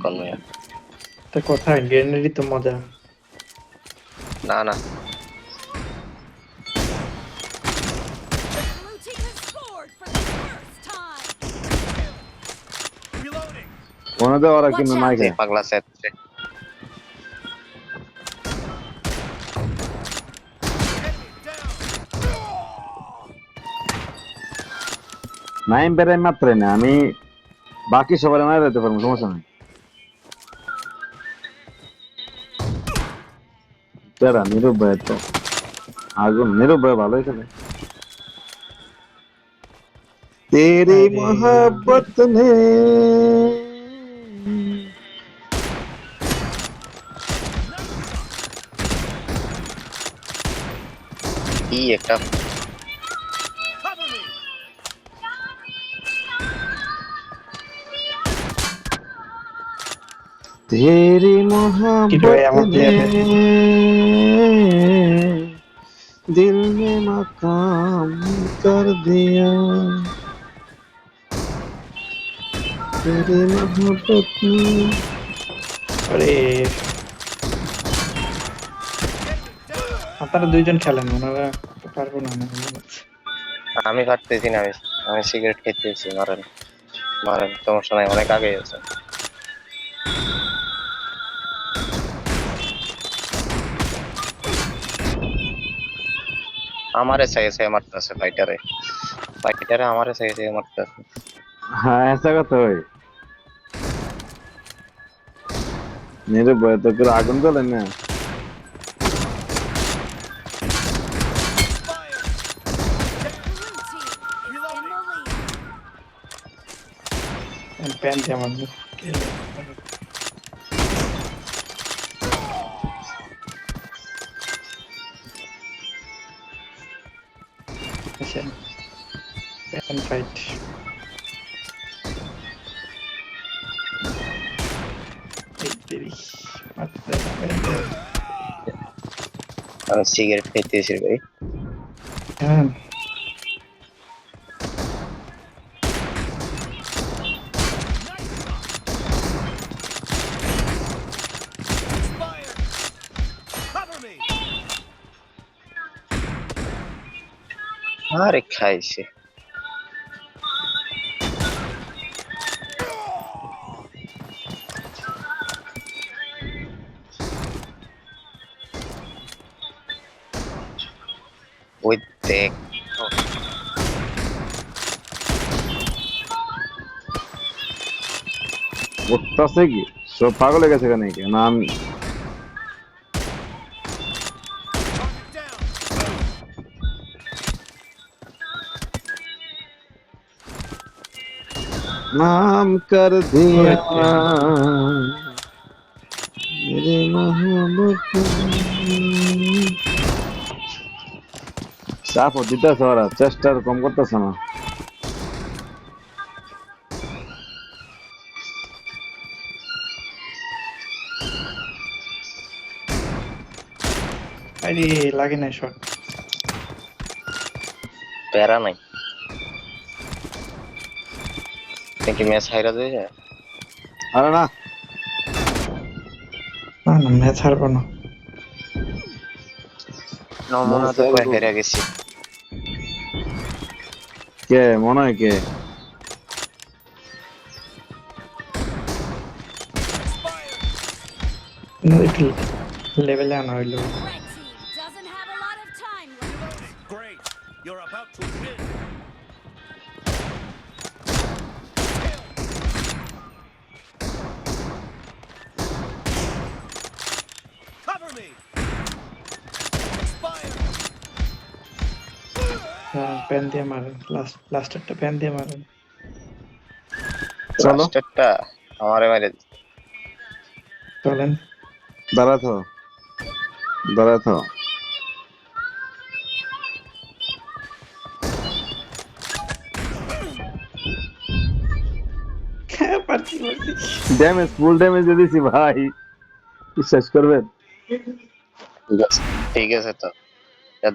কোন মিয়া? তো কোথায় গ্রেনেডই তো মজা। না না Blue team has scored for the first time. Reloading. ওনাদের ওরা কিন্তু Watch নাই out. যে খায়। পাগলা সেত্রে Enemy down. নাইম বেড়াই মাত্রাই না, আমি বাকি সবার মারা যেতে পারবো, সমস্যা নাই। বেড়া নীরব ভাই তো আগুন, নীরব ভাই ভালোই খেলে। তেরি আরে মোহব্বত নে কি একটা Cover me. तेरी কি রে मोहब्बत আমার ने প্লেয়ার दिल में मकाम कर दिया, तेरी मोहब्बत ने। আরে Enemy down. আপনারা দুইজন খেলেন, ওনারা তো পারবো না না মনে হচ্ছে। আমি পারতেছি না, আমি সিগারেট খেতেছি। মারেন মারেন, সমস্যা নাই, অনেক আগে আছে। আমারে চাইছে মারতেছে ফাইটারে, ফাইটারে আমারে চাইছে মারতেছে। हाँ ऐसा करते भाई, मेरे भाई तो फिर आगुन तो लेना। Fire. Blue team is in the lead. Pan দিয়ে আমার মুখ আসেন, প্যান ফাইট। এই তেরি মারতে দেয় না, প্যান দিয়ে। আমি সিগারেট খেতেছি ভাই। হ্যাঁ Fire. Cover me. আরে খাইছে। ওই দেখ উঠতেছে কি সব পাগল হয়ে গেছে কেন কি না আমি Target down. नाम कर दिया मेरे मोहब्बत साफ দিতেছে ওরা, চেষ্টার কম করতেছে না। আরে লাগে না শট। প্যারা নাই, নাকি ম্যাচ হাইরা দিয়ে যায়। আরে না না না ম্যাচ হারবো না। মনে তো কয় হেরে গেছি। কে মনে হয় কে Fire. একটু লেভেলে আনা হইলো। Red team doesn't have a lot of time left. Great. You're about to win. Cover me. Fire. হ্যাঁ প্যান দিয়ে মারেন, লাস্টেরটা প্যান দিয়ে মারেন। চলো লাস্টেরটা আমারে মেরে দিছে। চলেন দাঁড়াতো দাঁড়াতো হ্যাঁ পারছি পারছি। ড্যামেজ ফুল ড্যামেজ দিয়ে দিছি ভাই, বিশ্বাস করবেন। ঠিক আছে, ঠিক আছে তো।